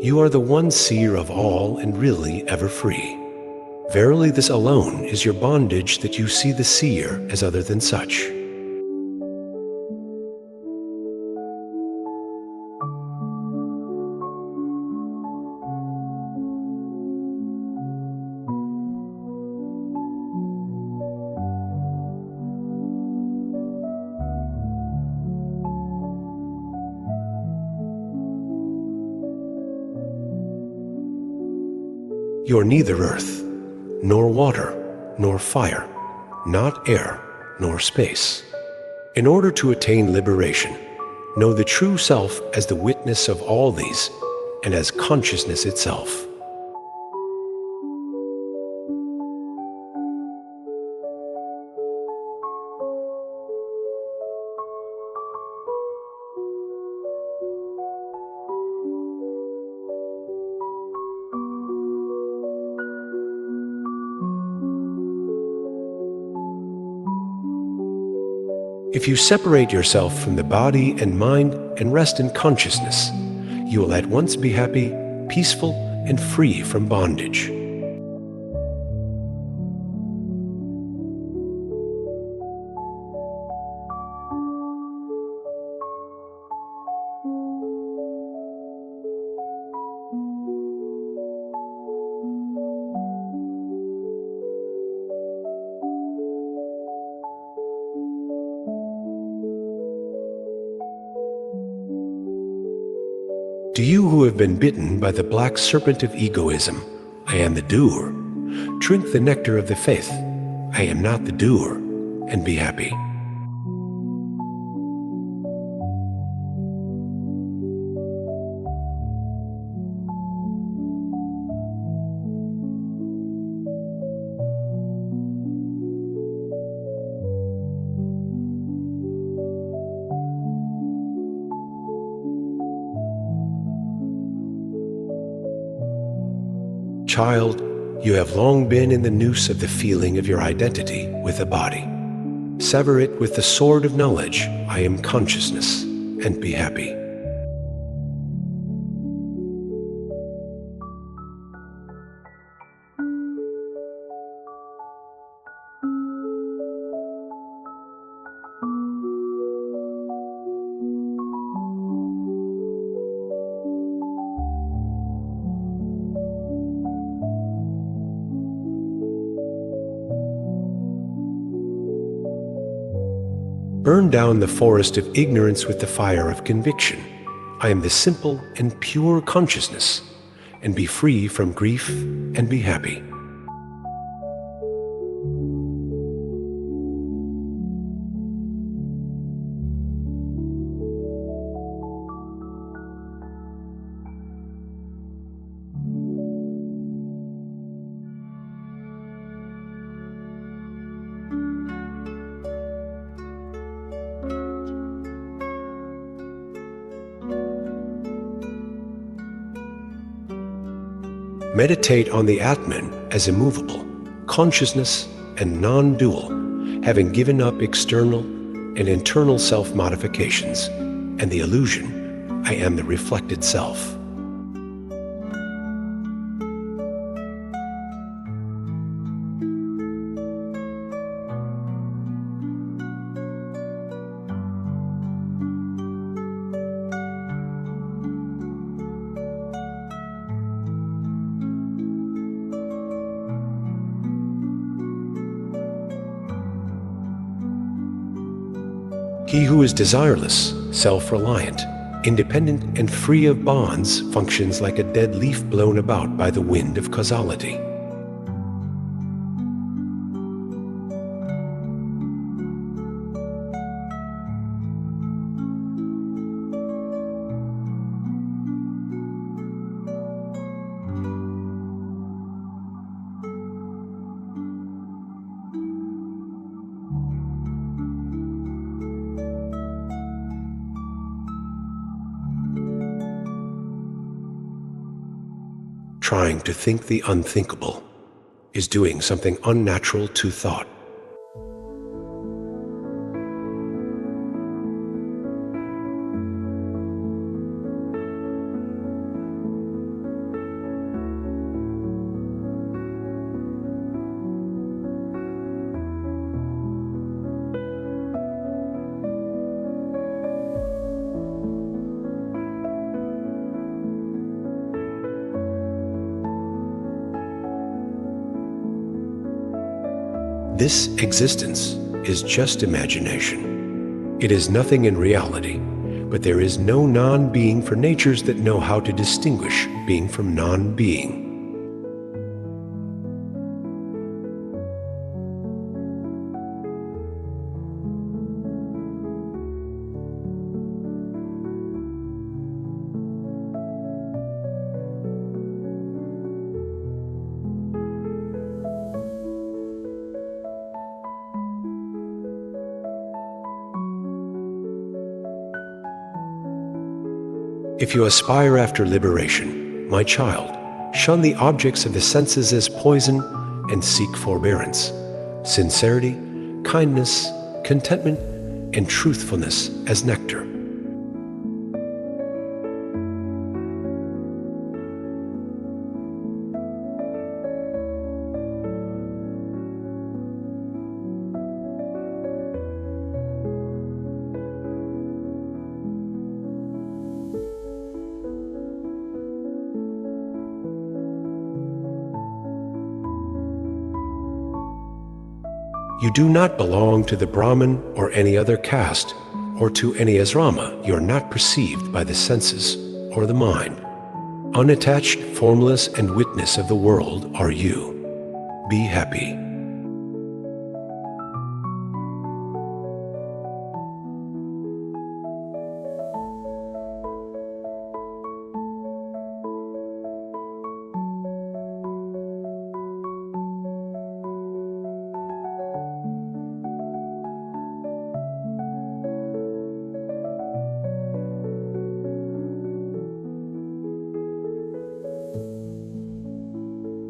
You are the one seer of all and really ever free. Verily this alone is your bondage, that you see the seer as other than such. You are neither earth, nor water, nor fire, not air, nor space. In order to attain liberation, know the true self as the witness of all these and as consciousness itself. If you separate yourself from the body and mind and rest in consciousness, you will at once be happy, peaceful, and free from bondage. To you who have been bitten by the black serpent of egoism, I am the doer. Drink the nectar of the faith, I am not the doer, and be happy. Child, you have long been in the noose of the feeling of your identity with the body. Sever it with the sword of knowledge, I am consciousness, and be happy. Burn down the forest of ignorance with the fire of conviction. I am the simple and pure consciousness, and be free from grief and be happy. Meditate on the Atman as immovable, consciousness, and non-dual, having given up external and internal self-modifications and the illusion, I am the reflected self. He who is desireless, self-reliant, independent, and free of bonds functions like a dead leaf blown about by the wind of causality. Trying to think the unthinkable is doing something unnatural to thought. This existence is just imagination. It is nothing in reality, but there is no non-being for natures that know how to distinguish being from non-being. If you aspire after liberation, my child, shun the objects of the senses as poison and seek forbearance, sincerity, kindness, contentment, and truthfulness as nectar. You do not belong to the Brahmin or any other caste, or to any asrama. You are not perceived by the senses or the mind. Unattached, formless, and witness of the world are you. Be happy.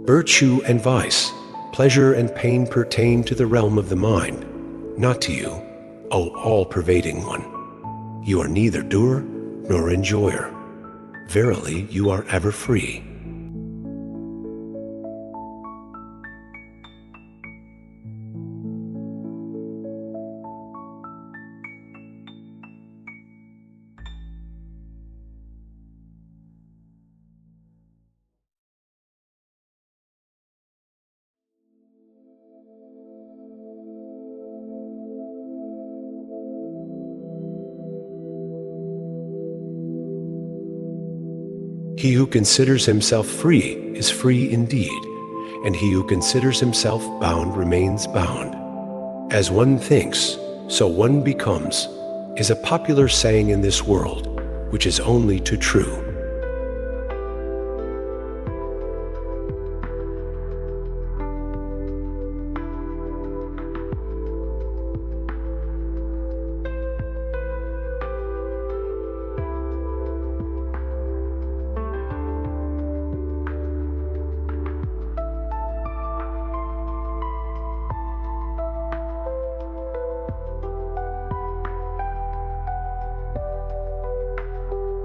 Virtue and vice, pleasure and pain pertain to the realm of the mind, not to you, O all-pervading one. You are neither doer nor enjoyer. Verily, you are ever free. He who considers himself free is free indeed, and he who considers himself bound remains bound. As one thinks, so one becomes, is a popular saying in this world, which is only too true.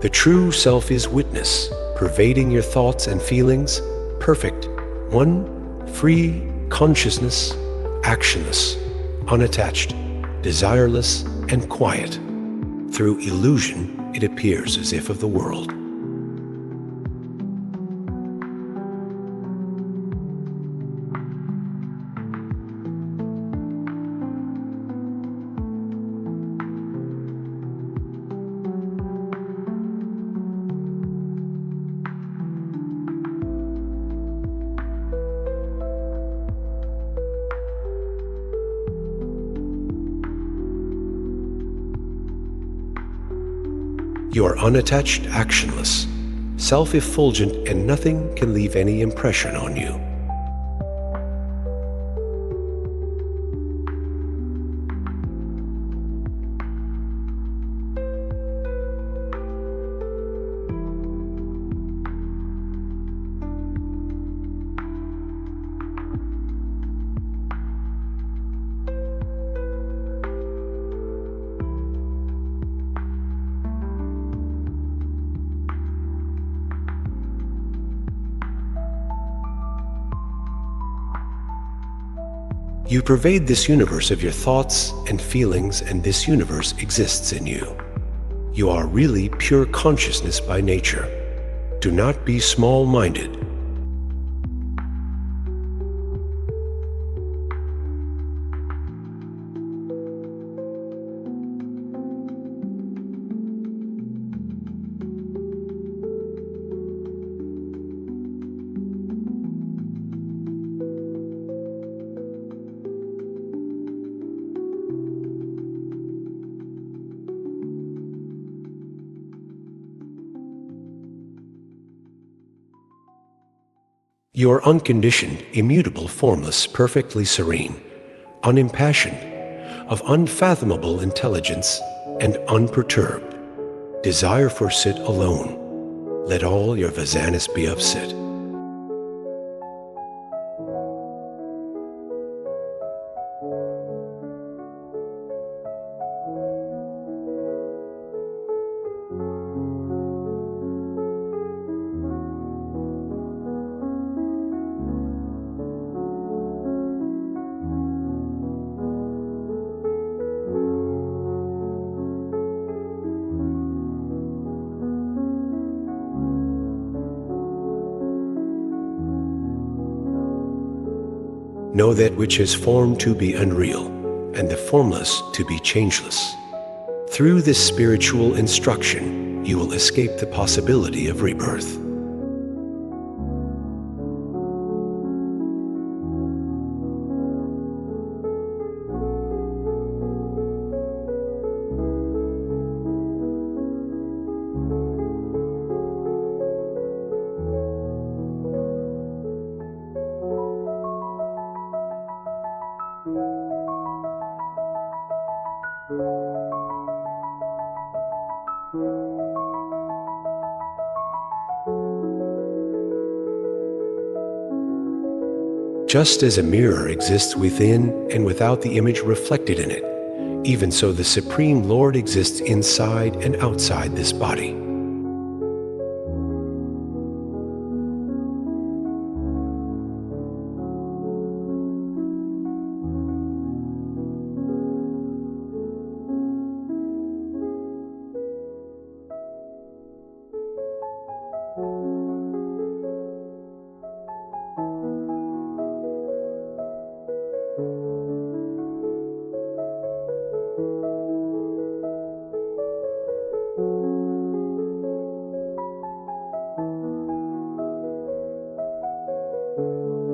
The true self is witness, pervading your thoughts and feelings, perfect, one, free, consciousness, actionless, unattached, desireless, and quiet. Through illusion, it appears as if of the world. You are unattached, actionless, self-effulgent, and nothing can leave any impression on you. You pervade this universe of your thoughts and feelings, and this universe exists in you. You are really pure consciousness by nature. Do not be small-minded. You are unconditioned, immutable, formless, perfectly serene, unimpassioned, of unfathomable intelligence, and unperturbed. Desire for Sit alone. Let all your vasanas be of Sit. Know that which is formed to be unreal, and the formless to be changeless. Through this spiritual instruction, you will escape the possibility of rebirth. Just as a mirror exists within and without the image reflected in it, even so the Supreme Lord exists inside and outside this body.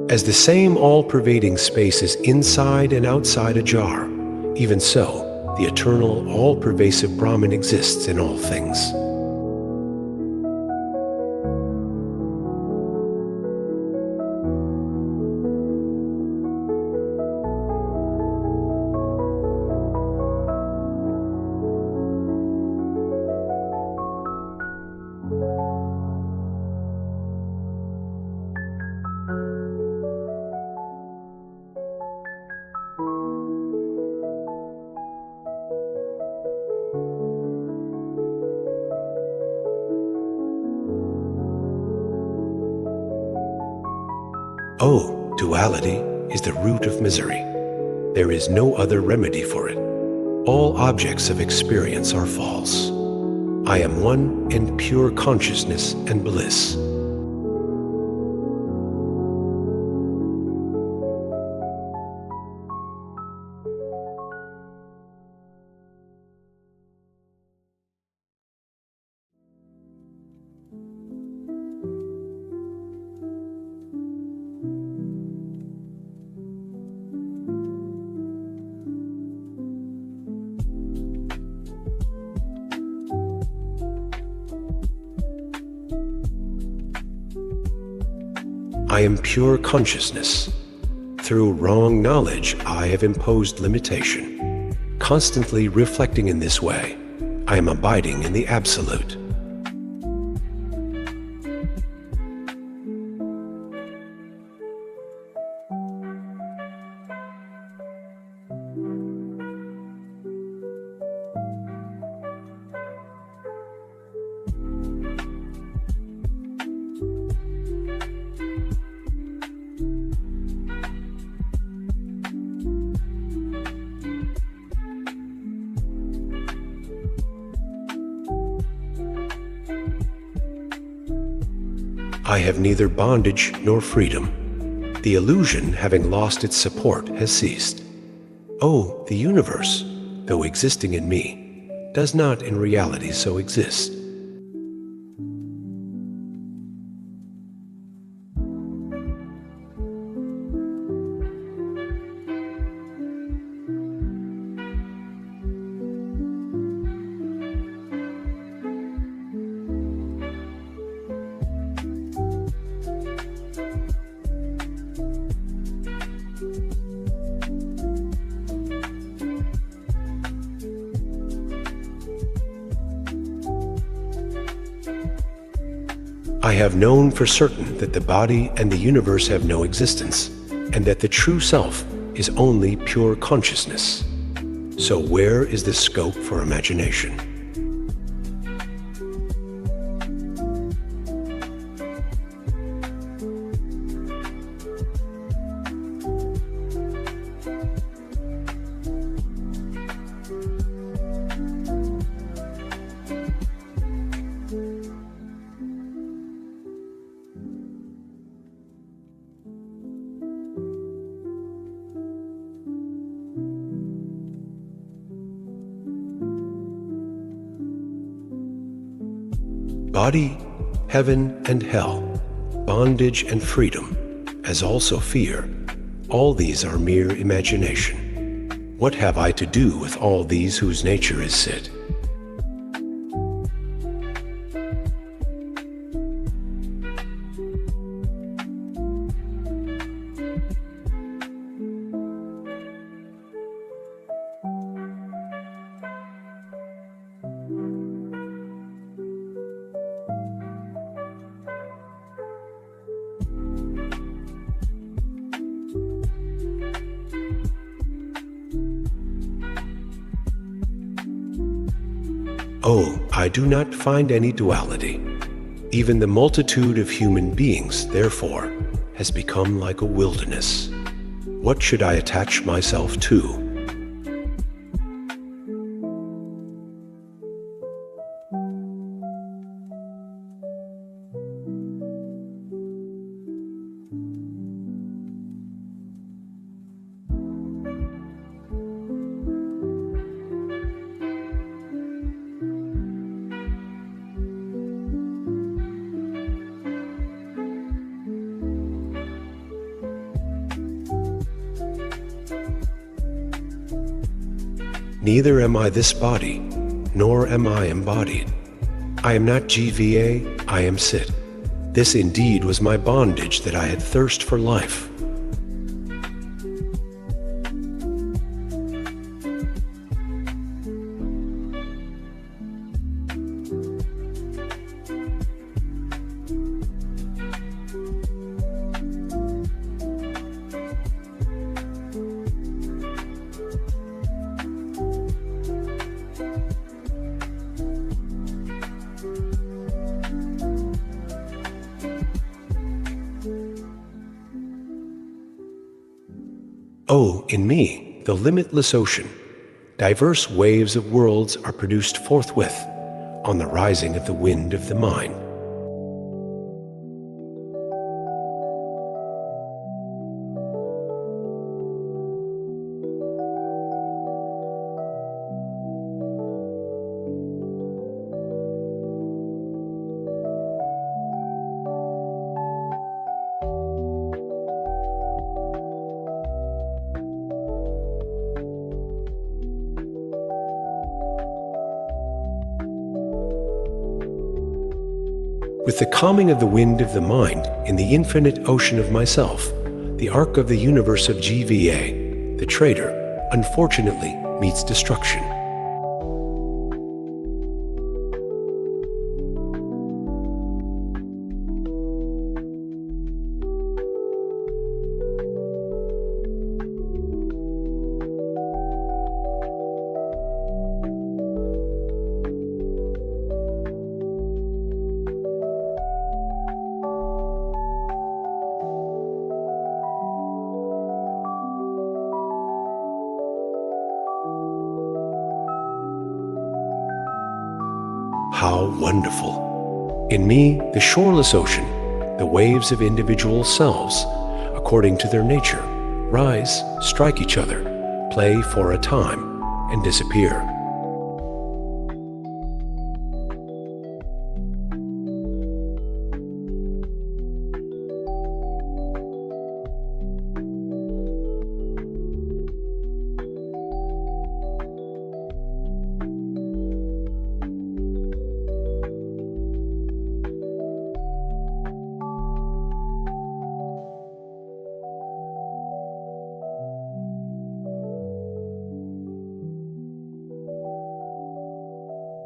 As the same all-pervading space is inside and outside a jar, even so, the eternal, all-pervasive Brahman exists in all things. Oh, duality is the root of misery. There is no other remedy for it. All objects of experience are false. I am one in pure consciousness and bliss. I am pure consciousness. Through wrong knowledge, I have imposed limitation. Constantly reflecting in this way, I am abiding in the Absolute. I have neither bondage nor freedom. The illusion, having lost its support, has ceased. Oh, the universe, though existing in me, does not in reality so exist. I have known for certain that the body and the universe have no existence, and that the true self is only pure consciousness. So where is the scope for imagination? Body, heaven and hell, bondage and freedom, as also fear, all these are mere imagination. What have I to do with all these whose nature is Sit? Oh, I do not find any duality. Even the multitude of human beings, therefore, has become like a wilderness. What should I attach myself to? Neither am I this body, nor am I embodied. I am not GVA, I am Sit. This indeed was my bondage, that I had thirst for life. Oh, in me, the limitless ocean, diverse waves of worlds are produced forthwith on the rising of the wind of the mind. With the calming of the wind of the mind in the infinite ocean of myself, the arc of the universe of GVA, the trader, unfortunately meets destruction. How wonderful! In me, the shoreless ocean, the waves of individual selves, according to their nature, rise, strike each other, play for a time, and disappear.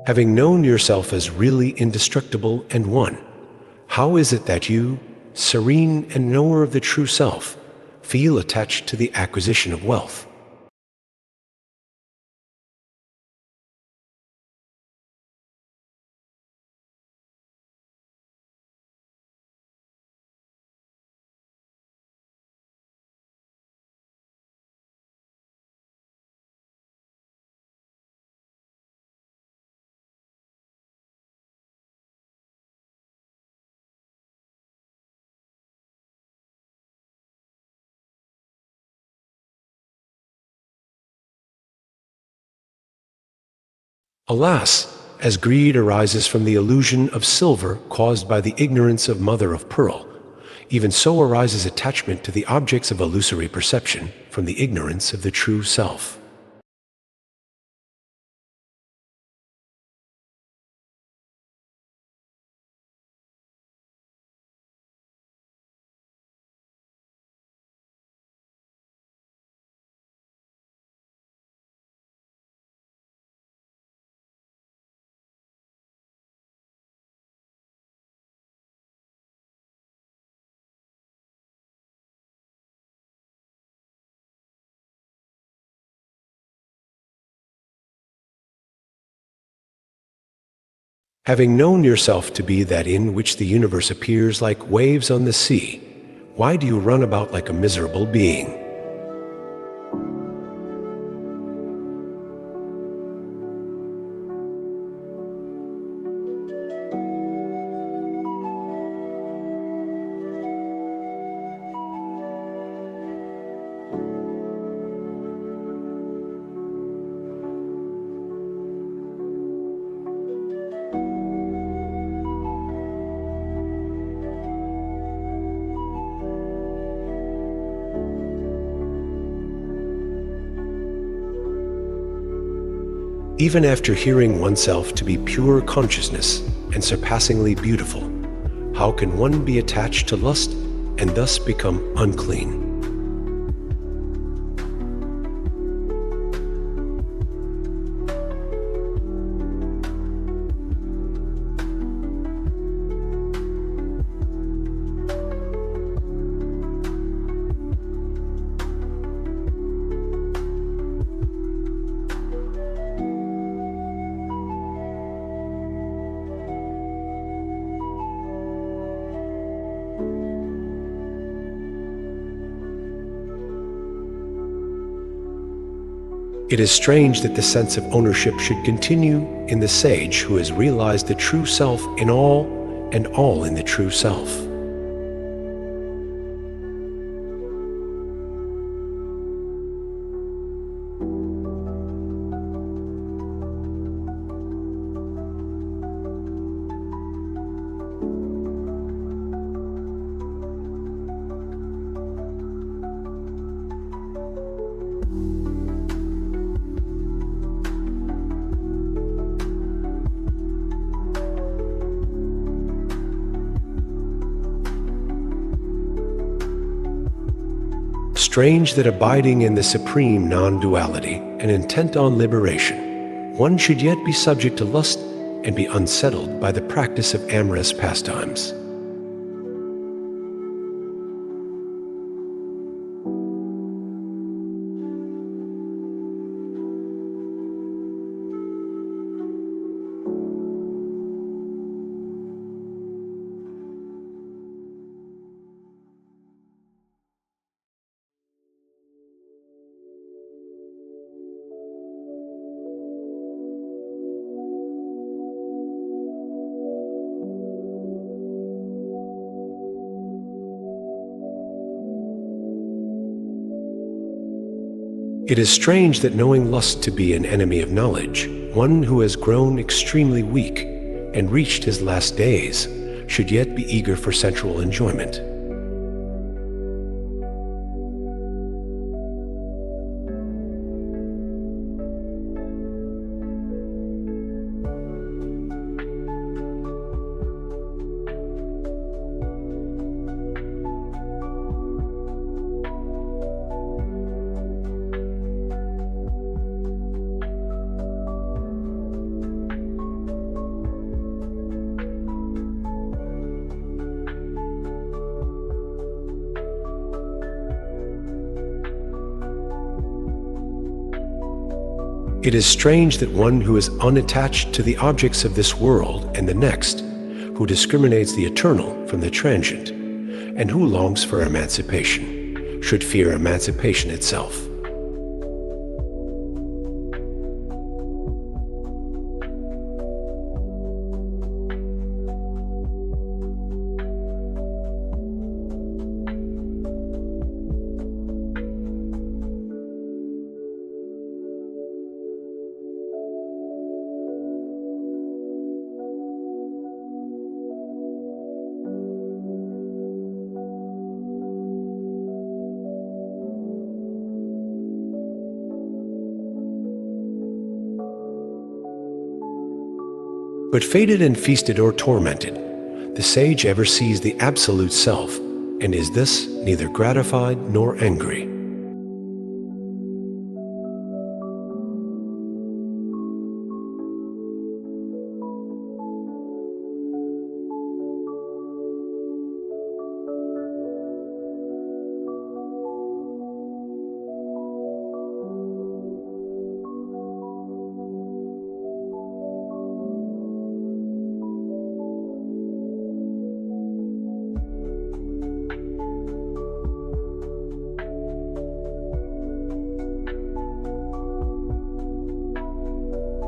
Having known yourself as really indestructible and one, How is it that you, serene and knower of the true self, feel attached to the acquisition of wealth? Alas, as greed arises from the illusion of silver caused by the ignorance of mother of pearl, even so arises attachment to the objects of illusory perception from the ignorance of the true self. Having known yourself to be that in which the universe appears like waves on the sea, why do you run about like a miserable being? Even after hearing oneself to be pure consciousness and surpassingly beautiful, how can one be attached to lust and thus become unclean? It is strange that the sense of ownership should continue in the sage who has realized the true self in all and all in the true self. Strange that abiding in the supreme non-duality and intent on liberation, one should yet be subject to lust and be unsettled by the practice of amorous pastimes. It is strange that knowing lust to be an enemy of knowledge, one who has grown extremely weak and reached his last days should yet be eager for sensual enjoyment. It is strange that one who is unattached to the objects of this world and the next, who discriminates the eternal from the transient, and who longs for emancipation, should fear emancipation itself. But fated and feasted or tormented, the sage ever sees the absolute self, and is thus neither gratified nor angry.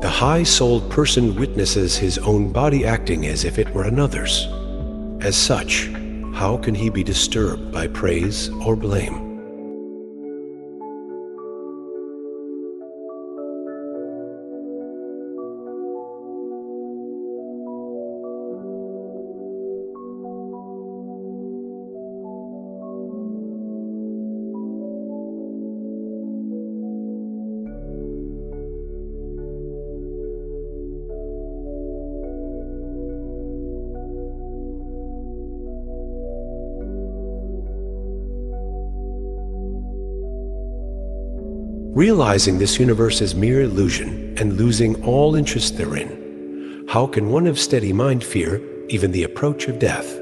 The high-souled person witnesses his own body acting as if it were another's. As such, how can he be disturbed by praise or blame? Realizing this universe as mere illusion and losing all interest therein, how can one of steady mind fear even the approach of death?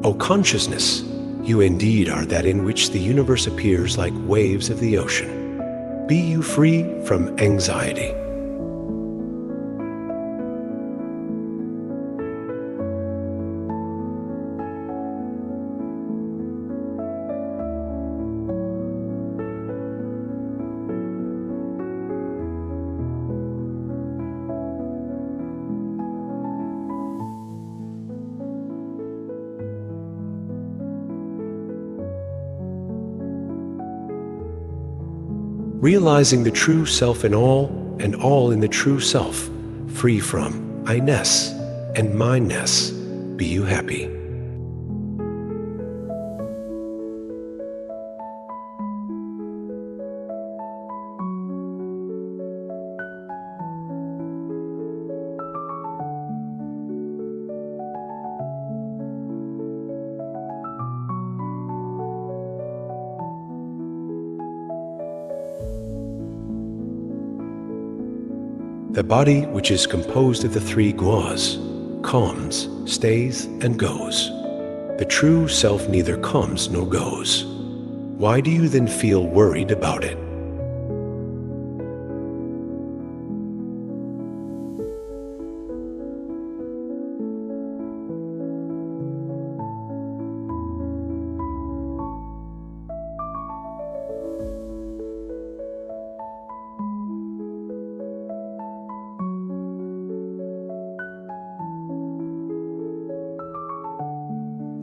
O consciousness, you indeed are that in which the universe appears like waves of the ocean. Be you free from anxiety. Realizing the true self in all, and all in the true self, free from I-ness and mine-ness, be you happy. The body, which is composed of the three guas, comes, stays, and goes. The true self neither comes nor goes. Why do you then feel worried about it?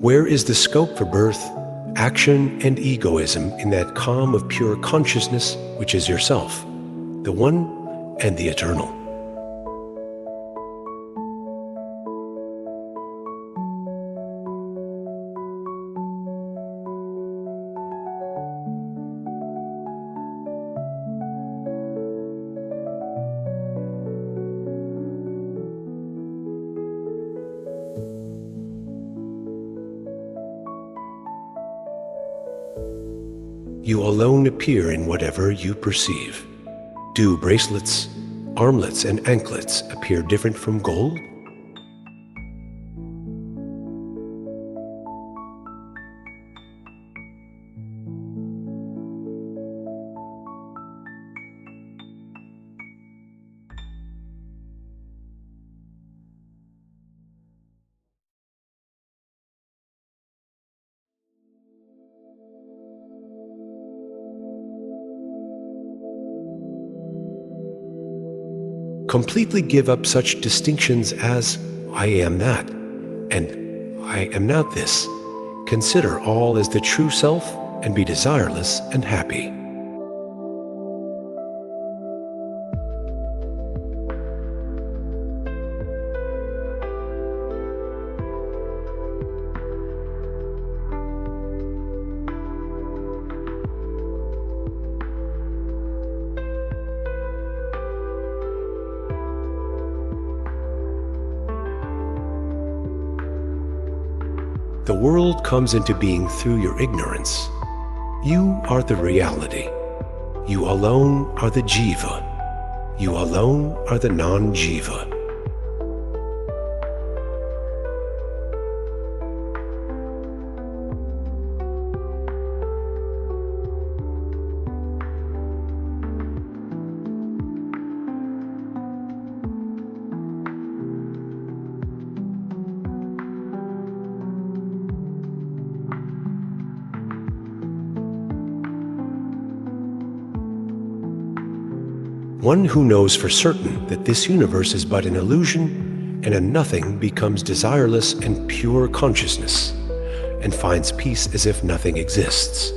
Where is the scope for birth action and egoism in that calm of pure consciousness which is yourself, the one and the eternal. You alone appear in whatever you perceive. Do bracelets, armlets, and anklets appear different from gold? Completely give up such distinctions as I am that and I am not this. Consider all as the true self and be desireless and happy. The world comes into being through your ignorance. You are the reality. You alone are the jiva. You alone are the non-jiva. One who knows for certain that this universe is but an illusion and a nothing becomes desireless and pure consciousness, and finds peace as if nothing exists.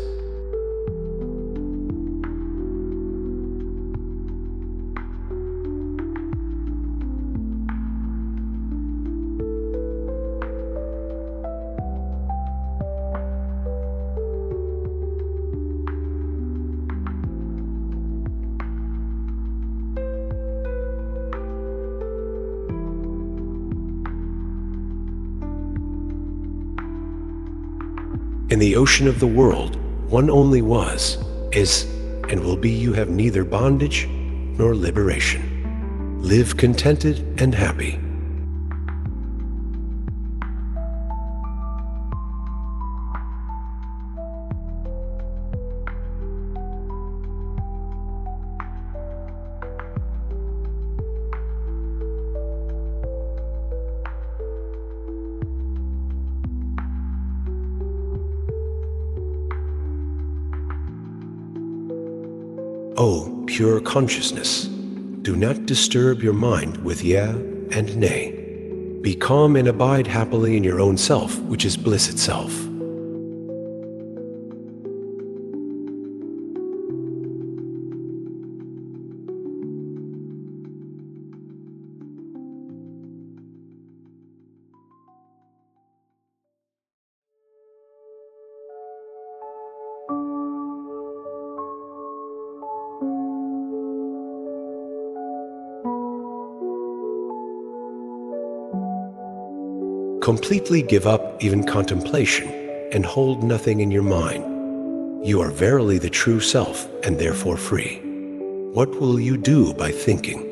In the ocean of the world, one only was, is, and will be. You have neither bondage nor liberation. Live contented and happy. O pure consciousness, do not disturb your mind with yeah and nay. Be calm and abide happily in your own self, which is bliss itself. Completely give up even contemplation and hold nothing in your mind. You are verily the true self and therefore free. What will you do by thinking?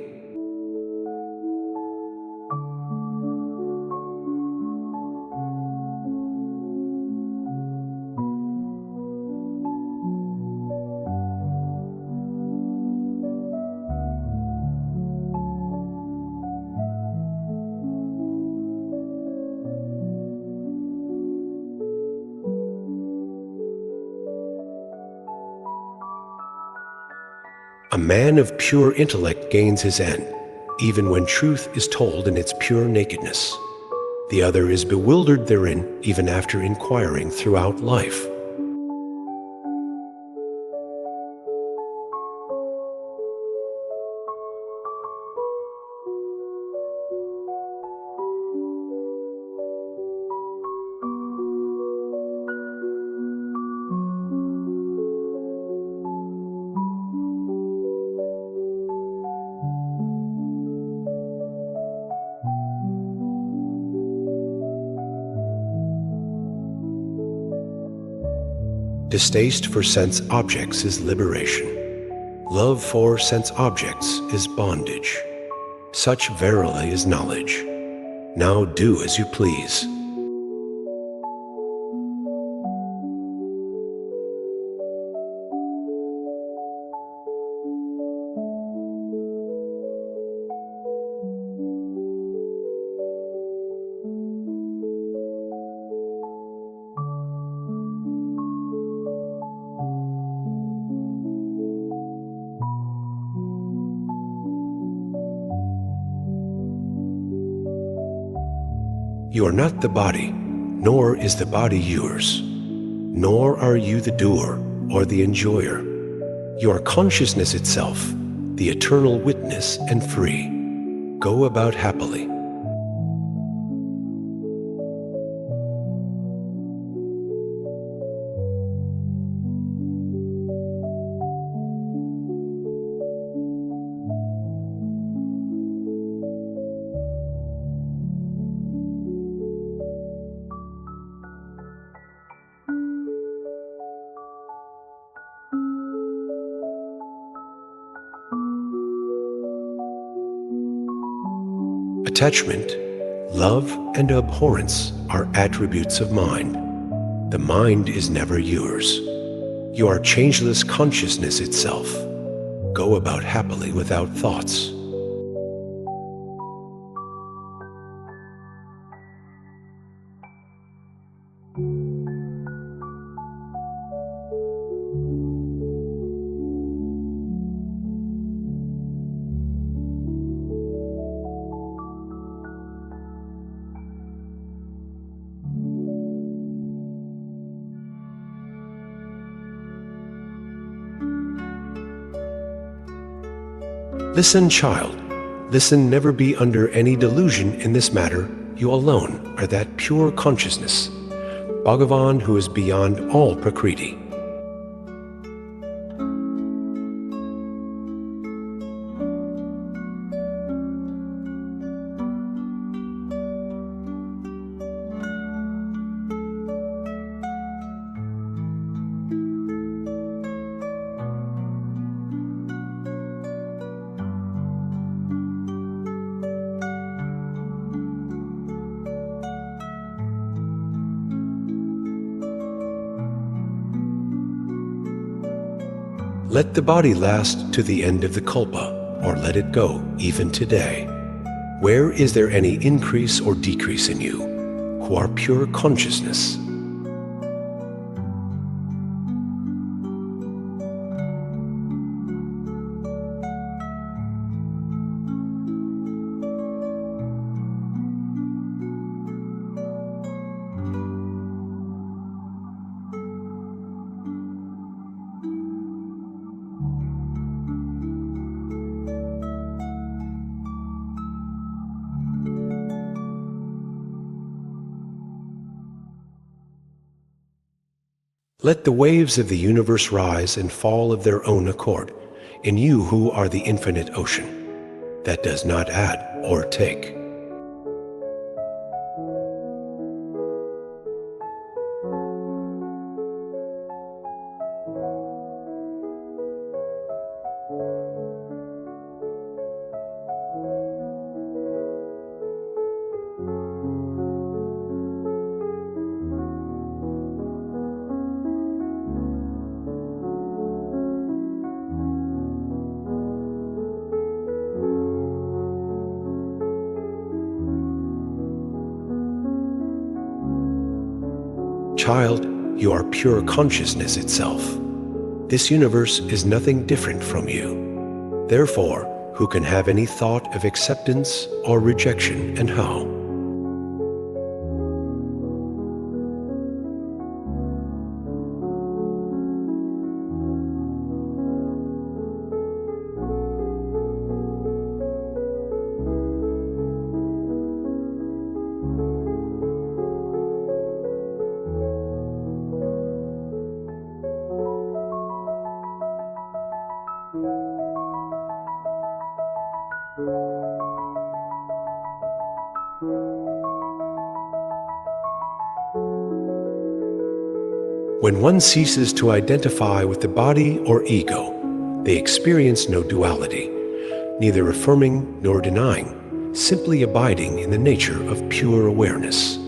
A man of pure intellect gains his end, even when truth is told in its pure nakedness. The other is bewildered therein even after inquiring throughout life. Distaste for sense objects is liberation. Love for sense objects is bondage. Such verily is knowledge. Now do as you please. You are not the body, nor is the body yours, nor are you the doer or the enjoyer. You are consciousness itself, the eternal witness and free. Go about happily. Attachment, love, and abhorrence are attributes of mind. The mind is never yours. You are changeless consciousness itself. Go about happily without thoughts. Listen, child. Listen, never be under any delusion in this matter. You alone are that pure consciousness, Bhagavan, who is beyond all Prakriti. Let the body last to the end of the kalpa, or let it go even today. Where is there any increase or decrease in you, who are pure consciousness? Let the waves of the universe rise and fall of their own accord, in you who are the infinite ocean, that does not add or take. Child, you are pure consciousness itself. This universe is nothing different from you. Therefore, who can have any thought of acceptance or rejection, and how? Thank you. When one ceases to identify with the body or ego, they experience no duality, neither affirming nor denying, simply abiding in the nature of pure awareness.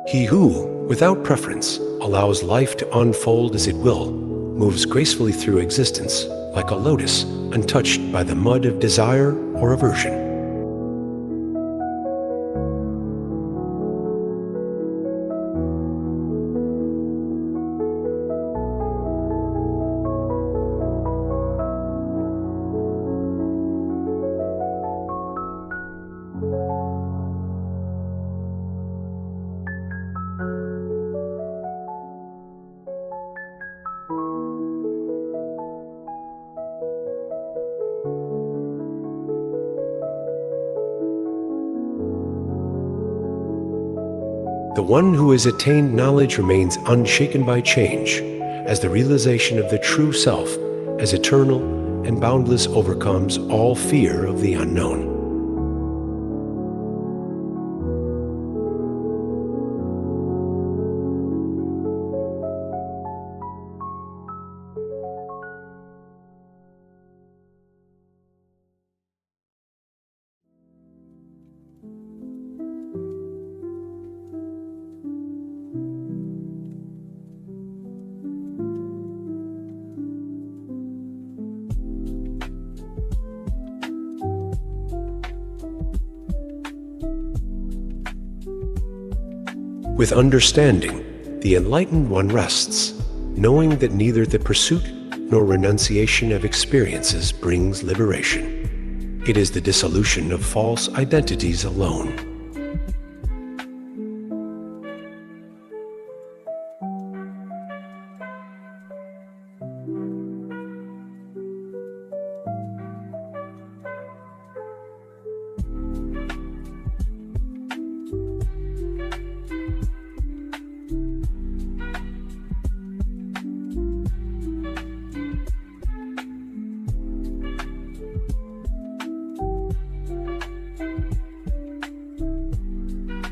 He who, without preference, allows life to unfold as it will, moves gracefully through existence, like a lotus, untouched by the mud of desire or aversion. The one who has attained knowledge remains unshaken by change, as the realization of the true self as eternal and boundless overcomes all fear of the unknown. With understanding, the enlightened one rests, knowing that neither the pursuit nor renunciation of experiences brings liberation. It is the dissolution of false identities alone.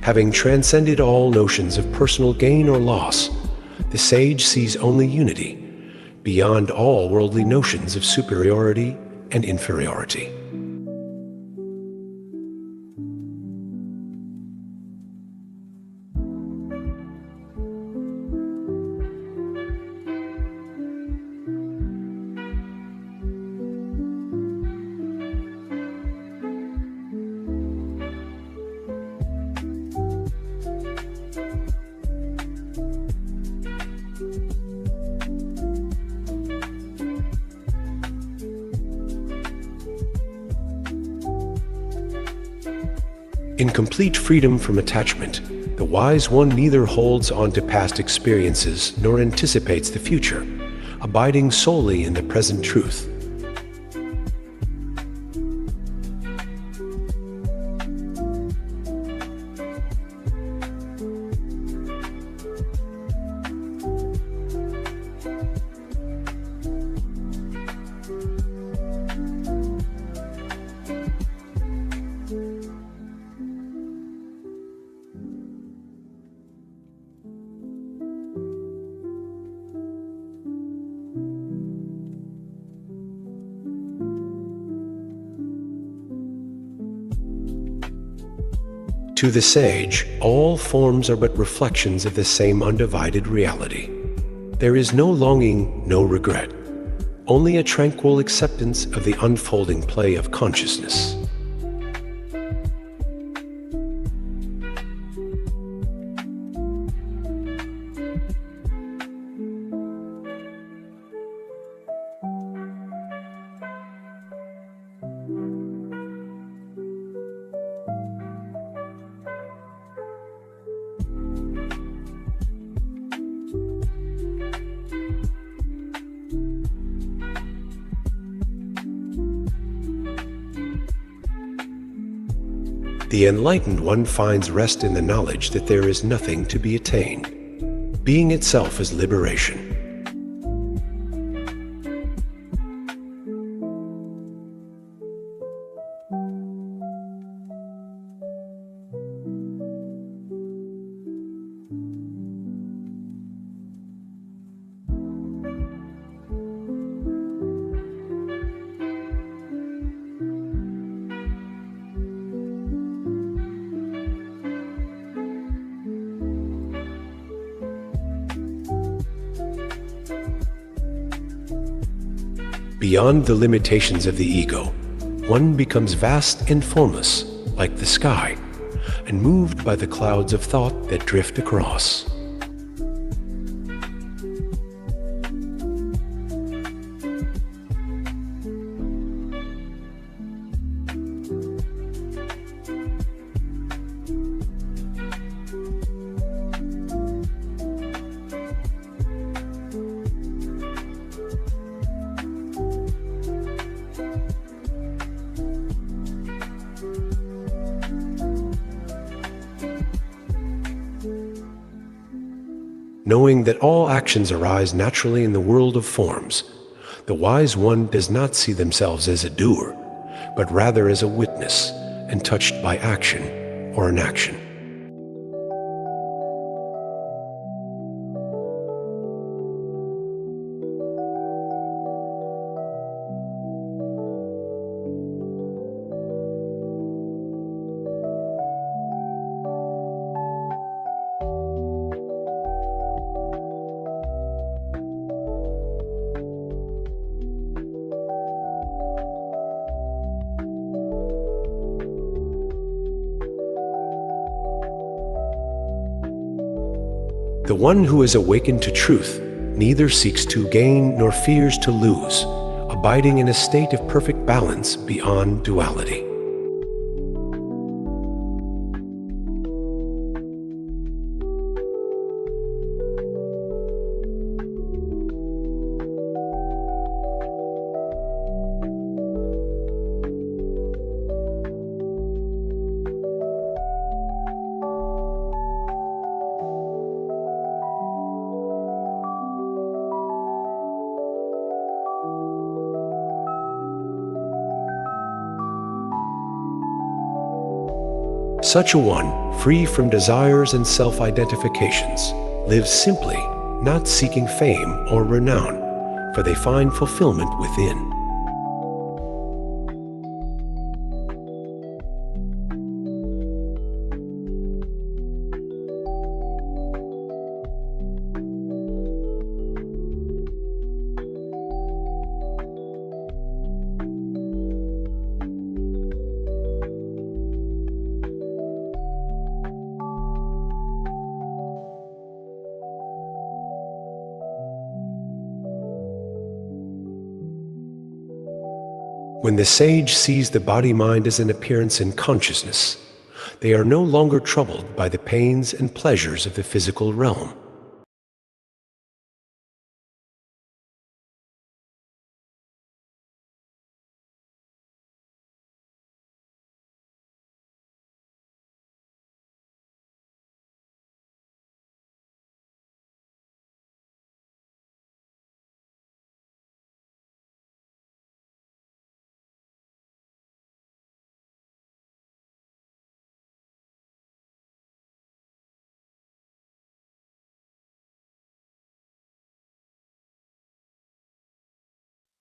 Having transcended all notions of personal gain or loss, the sage sees only unity, beyond all worldly notions of superiority and inferiority. In complete freedom from attachment, the wise one neither holds on to past experiences nor anticipates the future, abiding solely in the present truth. To the sage, all forms are but reflections of the same undivided reality. There is no longing, no regret, only a tranquil acceptance of the unfolding play of consciousness. The enlightened one finds rest in the knowledge that there is nothing to be attained. Being itself is liberation. Beyond the limitations of the ego, one becomes vast and formless, like the sky, and moved by the clouds of thought that drift across. Knowing that all actions arise naturally in the world of forms, the wise one does not see themselves as a doer, but rather as a witness and touched by action or inaction. The one who is awakened to truth neither seeks to gain nor fears to lose, abiding in a state of perfect balance beyond duality. Such a one, free from desires and self-identifications, lives simply, not seeking fame or renown, for they find fulfillment within. When the sage sees the body-mind as an appearance in consciousness, they are no longer troubled by the pains and pleasures of the physical realm.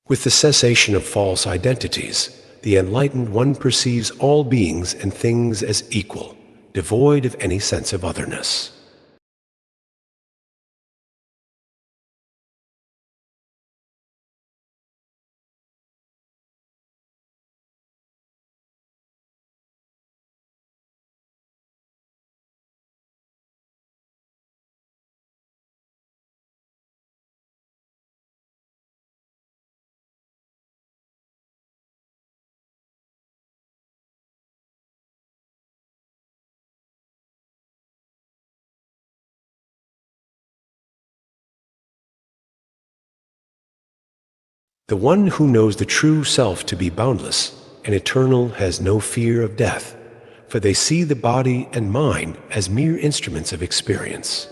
With the cessation of false identities, the enlightened one perceives all beings and things as equal, devoid of any sense of otherness. The one who knows the true self to be boundless and eternal has no fear of death, for they see the body and mind as mere instruments of experience.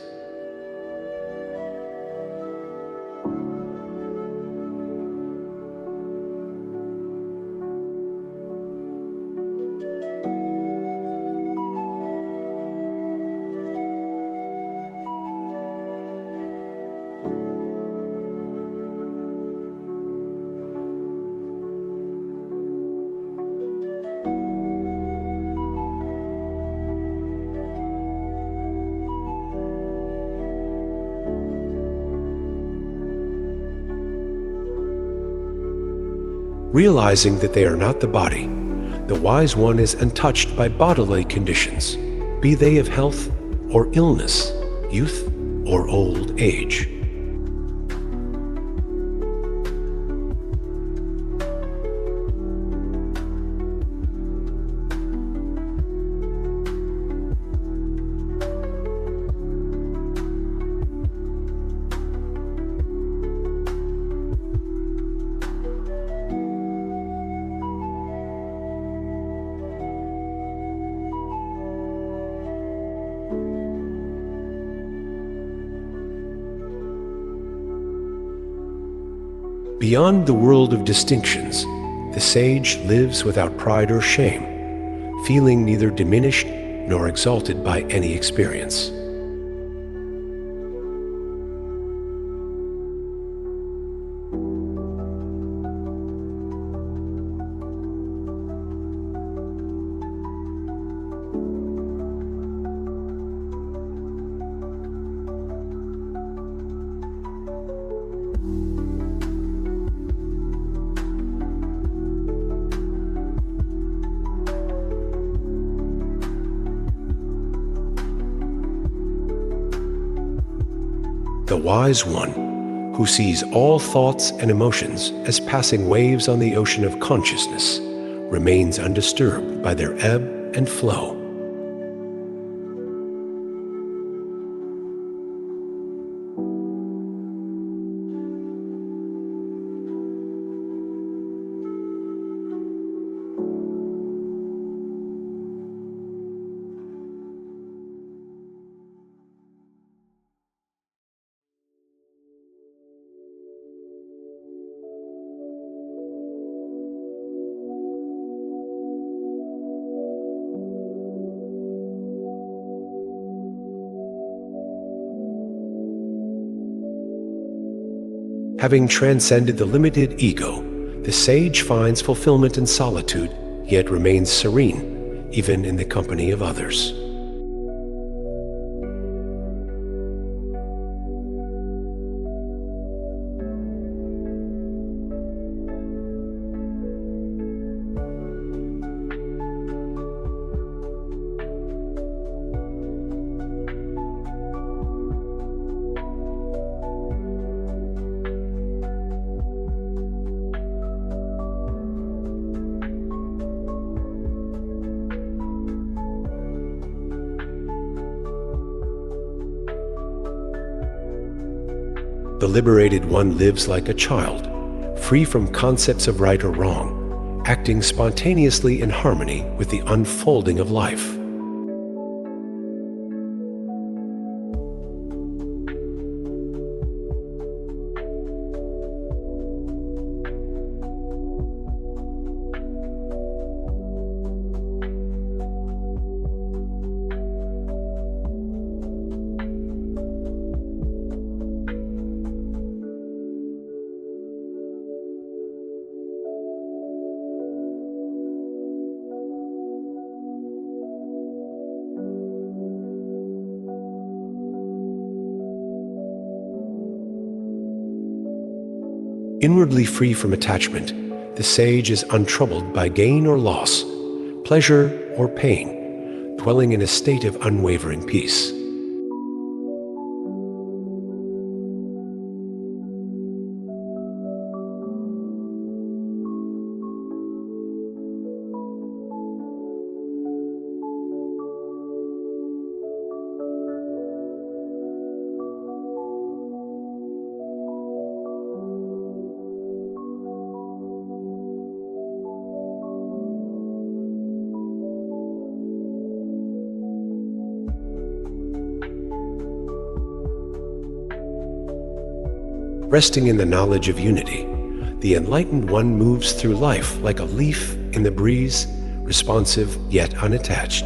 Realizing that they are not the body, the wise one is untouched by bodily conditions, be they of health or illness, youth or old age. Beyond the world of distinctions, the sage lives without pride or shame, feeling neither diminished nor exalted by any experience. The wise one, who sees all thoughts and emotions as passing waves on the ocean of consciousness, remains undisturbed by their ebb and flow. Having transcended the limited ego, the sage finds fulfillment in solitude, yet remains serene, even in the company of others. The liberated one lives like a child, free from concepts of right or wrong, acting spontaneously in harmony with the unfolding of life. Inwardly free from attachment, the sage is untroubled by gain or loss, pleasure or pain, dwelling in a state of unwavering peace. Resting in the knowledge of unity, the enlightened one moves through life like a leaf in the breeze, responsive yet unattached.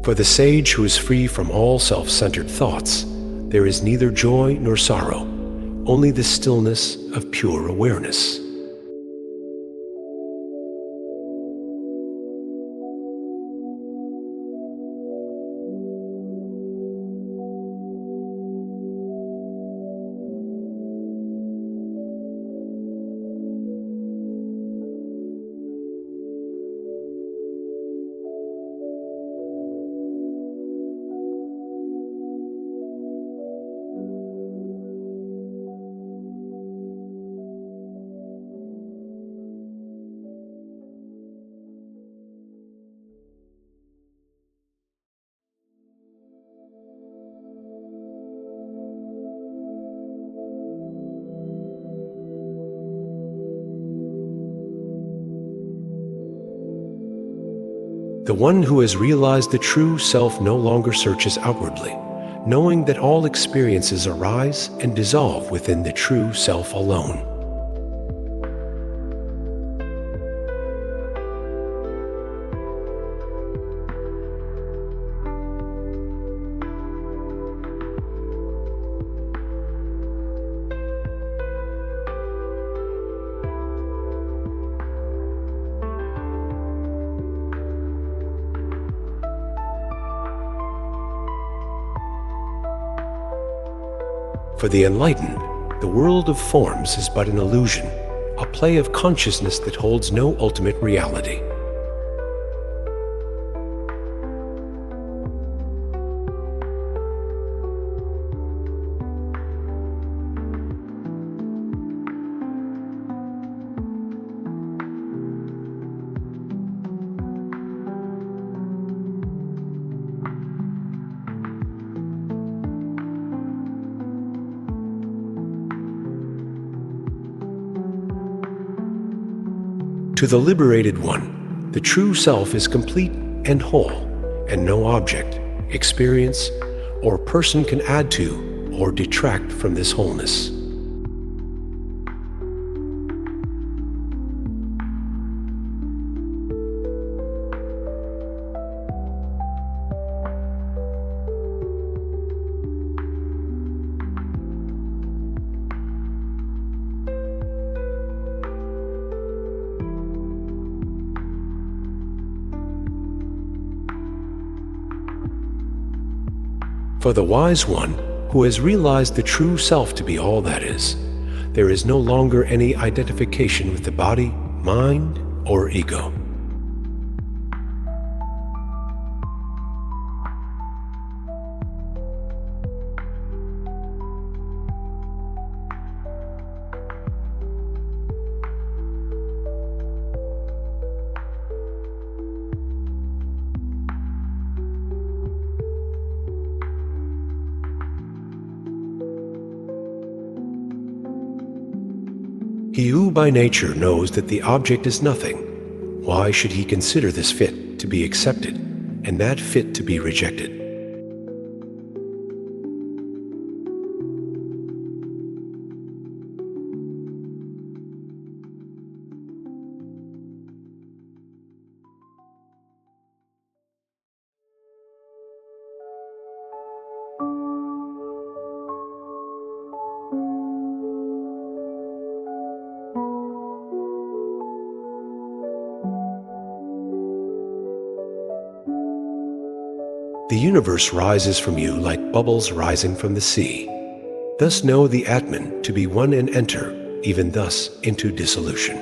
For the sage who is free from all self-centered thoughts, there is neither joy nor sorrow, only the stillness of pure awareness. The one who has realized the true self no longer searches outwardly, knowing that all experiences arise and dissolve within the true self alone. For the enlightened, the world of forms is but an illusion, a play of consciousness that holds no ultimate reality. To the liberated one, the true self is complete and whole, and no object, experience, or person can add to or detract from this wholeness. For the wise one, who has realized the true self to be all that is, there is no longer any identification with the body, mind, or ego. He who by nature knows that the object is nothing, why should he consider this fit to be accepted and that fit to be rejected? The universe rises from you like bubbles rising from the sea. Thus know the Atman to be one and enter, even thus, into dissolution.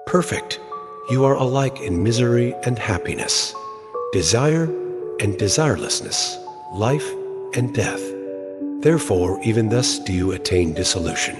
perfect. You are alike in misery and happiness, desire and desirelessness, life and death. Therefore, even thus do you attain dissolution.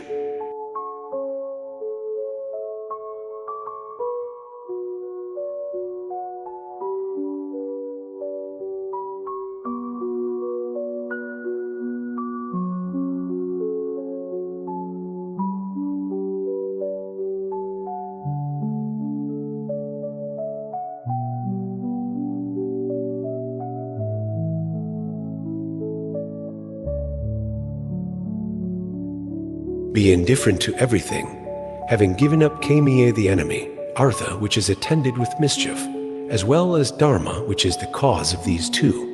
Be indifferent to everything, having given up Kamiye the enemy, Artha which is attended with mischief, as well as Dharma which is the cause of these two.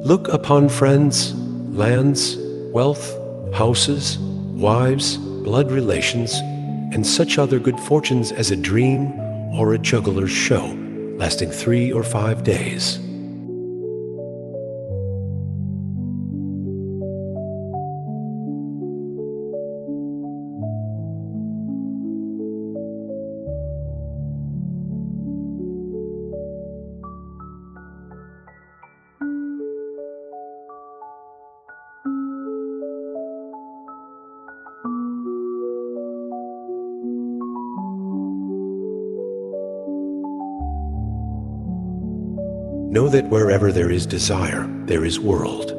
Look upon friends, lands, wealth, houses, wives, blood relations, and such other good fortunes as a dream or a juggler's show, lasting 3 or 5 days. Know that wherever there is desire, there is world.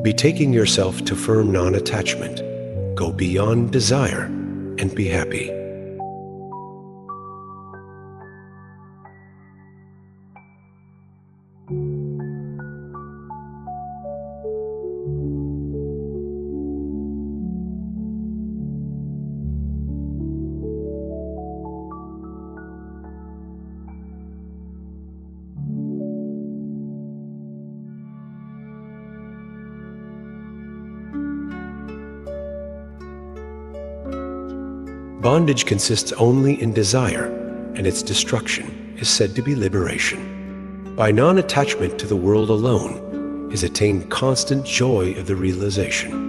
Betaking yourself to firm non-attachment, go beyond desire and be happy. Bondage consists only in desire, and its destruction is said to be liberation. By non-attachment to the world alone is attained constant joy of the realization.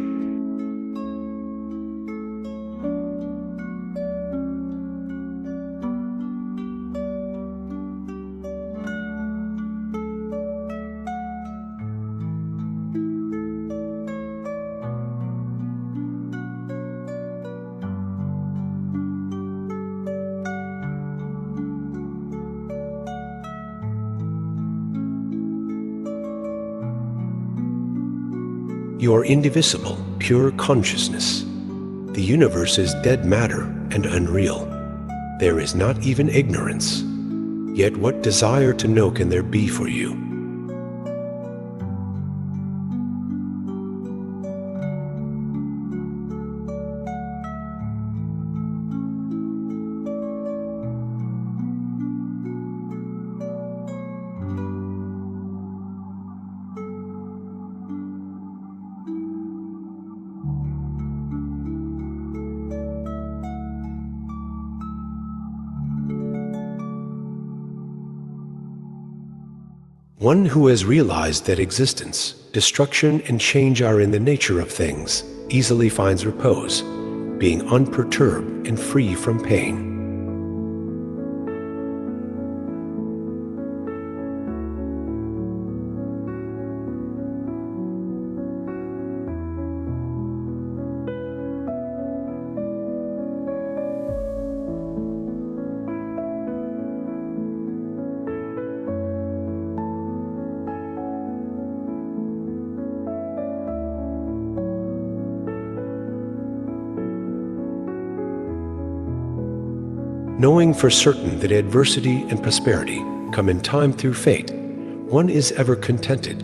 You are indivisible, pure consciousness. The universe is dead matter and unreal. There is not even ignorance. Yet what desire to know can there be for you? One who has realized that existence, destruction, and change are in the nature of things easily finds repose, being unperturbed and free from pain. Knowing for certain that adversity and prosperity come in time through fate, one is ever contented,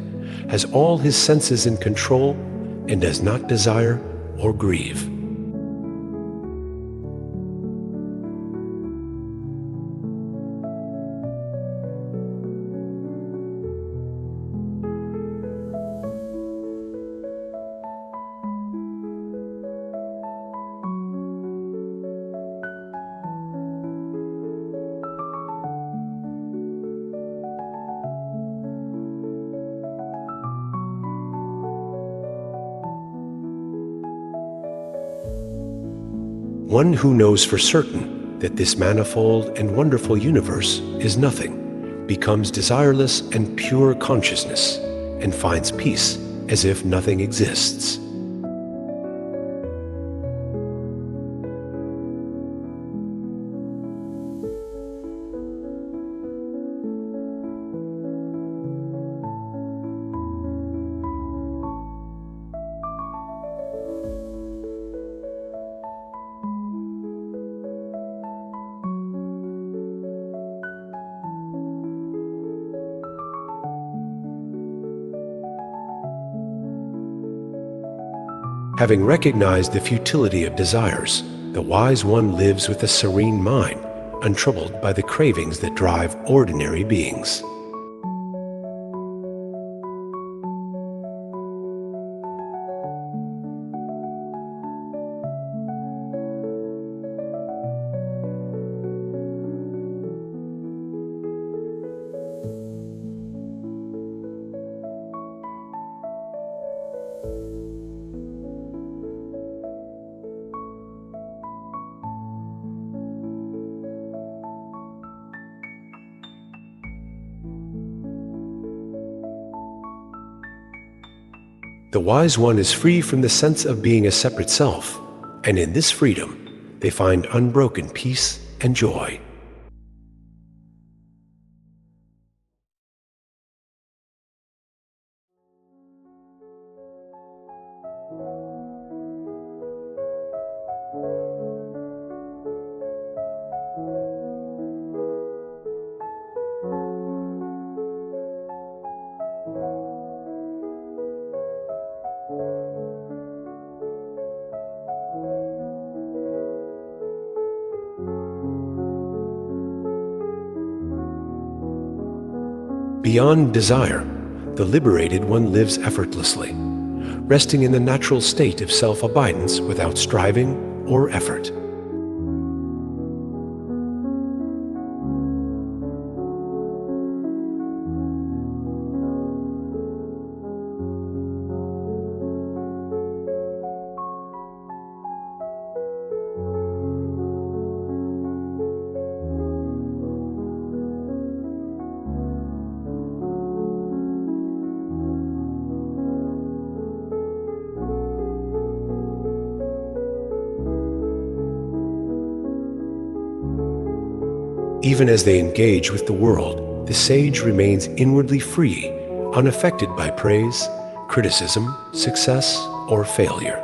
has all his senses in control, and does not desire or grieve. One who knows for certain that this manifold and wonderful universe is nothing, becomes desireless and pure consciousness, and finds peace as if nothing exists. Having recognized the futility of desires, the wise one lives with a serene mind, untroubled by the cravings that drive ordinary beings. The wise one is free from the sense of being a separate self, and in this freedom, they find unbroken peace and joy. Beyond desire, the liberated one lives effortlessly, resting in the natural state of self-abidance without striving or effort. Even as they engage with the world, the sage remains inwardly free, unaffected by praise, criticism, success, or failure.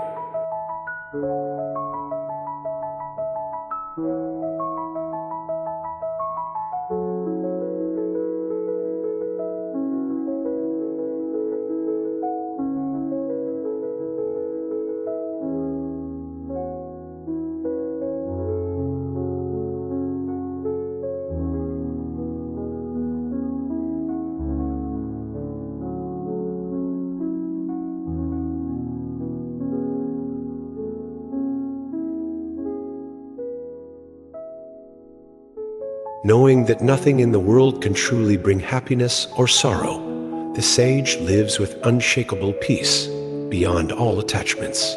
Knowing that nothing in the world can truly bring happiness or sorrow, the sage lives with unshakable peace beyond all attachments.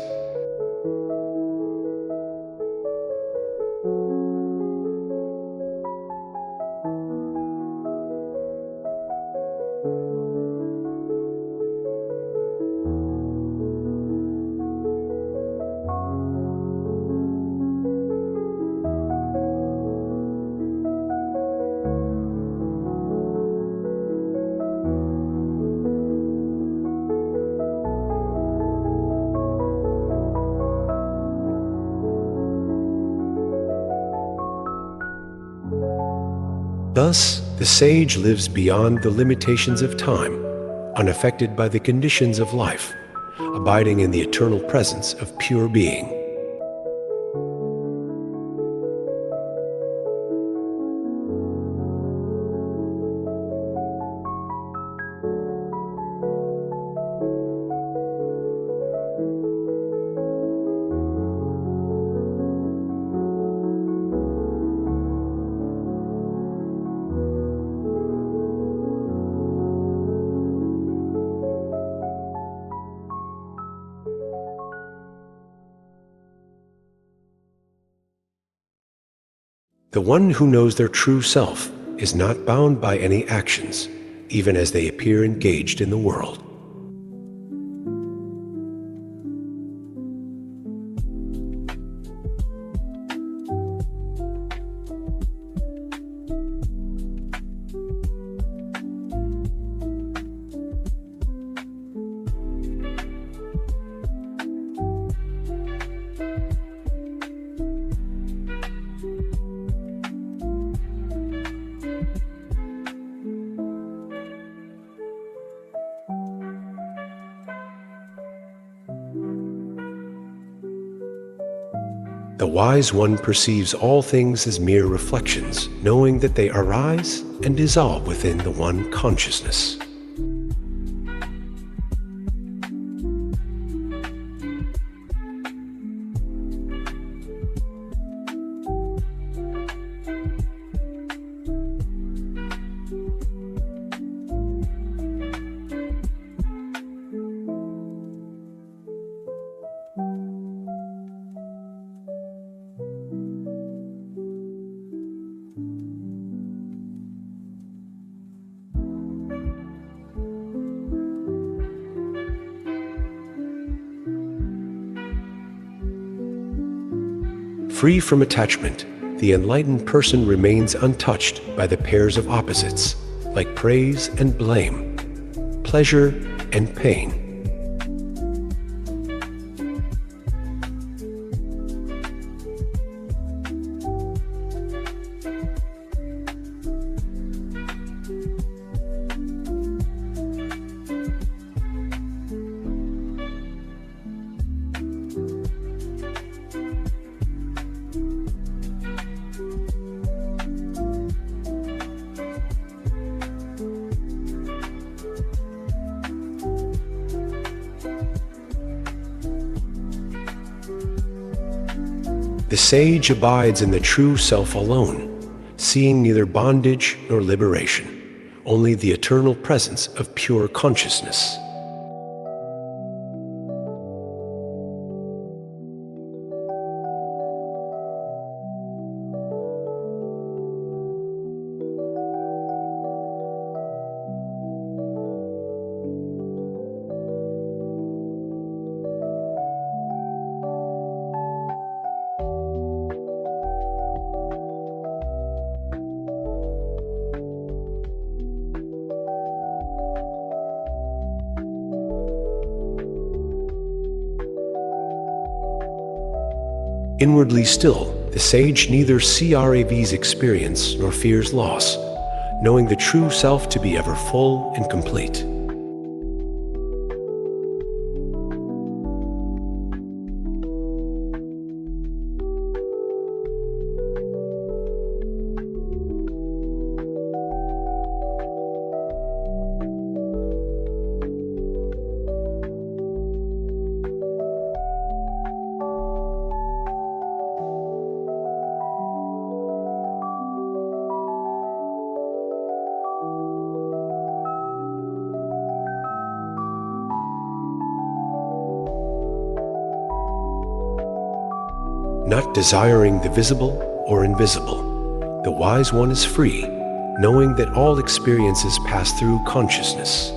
Thus, the sage lives beyond the limitations of time, unaffected by the conditions of life, abiding in the eternal presence of pure being. The one who knows their true self is not bound by any actions, even as they appear engaged in the world. The wise one perceives all things as mere reflections, knowing that they arise and dissolve within the one consciousness. Free from attachment, the enlightened person remains untouched by the pairs of opposites, like praise and blame, pleasure and pain. The sage abides in the true self alone, seeing neither bondage nor liberation, only the eternal presence of pure consciousness. Inwardly still, the sage neither CRAVs experience nor fears loss, knowing the true self to be ever full and complete. Not desiring the visible or invisible, the wise one is free, knowing that all experiences pass through consciousness.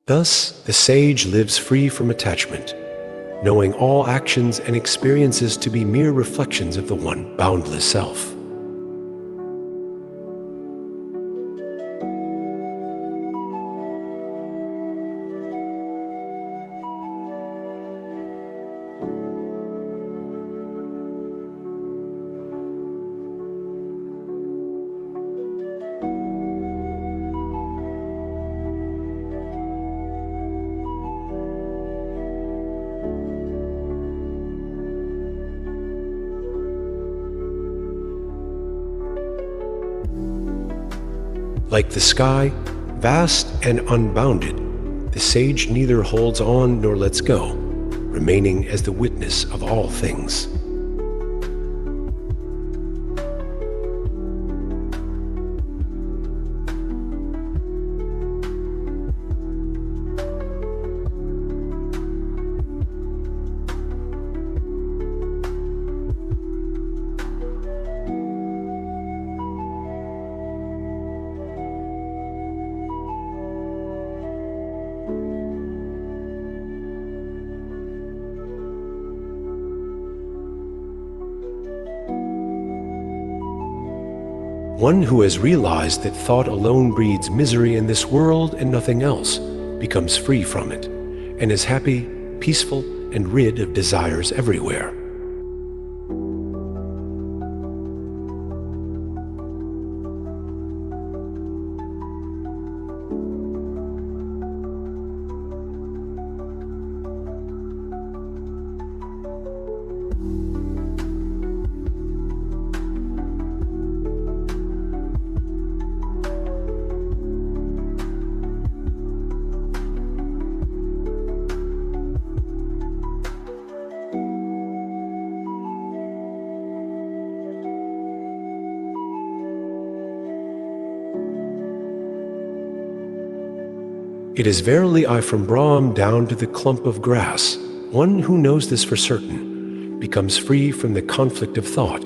Thus, the sage lives free from attachment, knowing all actions and experiences to be mere reflections of the one boundless self. Like the sky, vast and unbounded, the sage neither holds on nor lets go, remaining as the witness of all things. One who has realized that thought alone breeds misery in this world and nothing else, becomes free from it, and is happy, peaceful, and rid of desires everywhere. It is verily I from Brahm down to the clump of grass. One who knows this for certain becomes free from the conflict of thought,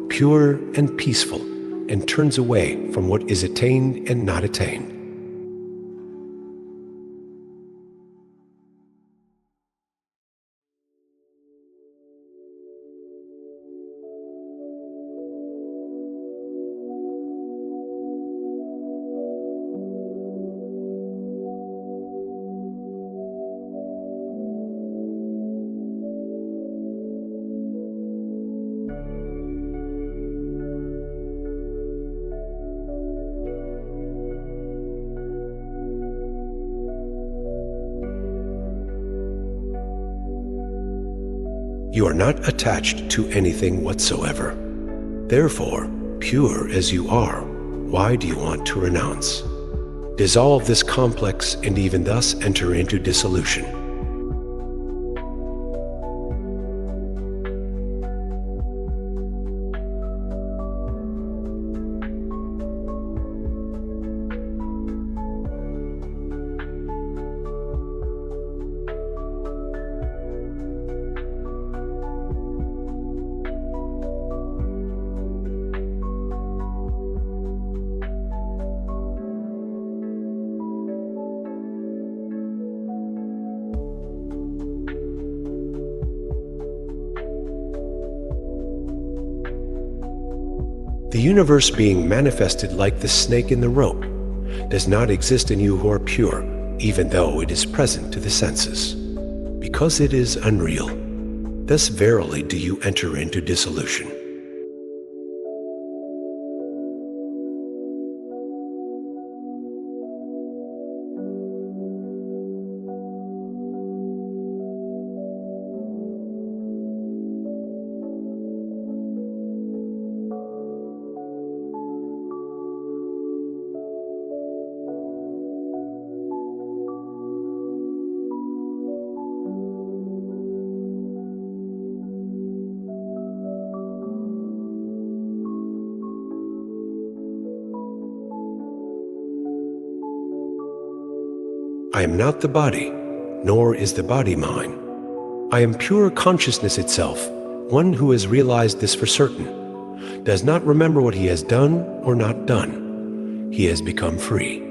pure and peaceful, and turns away from what is attained and not attained. You are not attached to anything whatsoever. Therefore, pure as you are, why do you want to renounce? Dissolve this complex and even thus enter into dissolution. The universe being manifested like the snake in the rope does not exist in you who are pure, even though it is present to the senses, because it is unreal. Thus verily do you enter into dissolution. I am not the body, nor is the body mine. I am pure consciousness itself. One who has realized this for certain does not remember what he has done or not done. He has become free.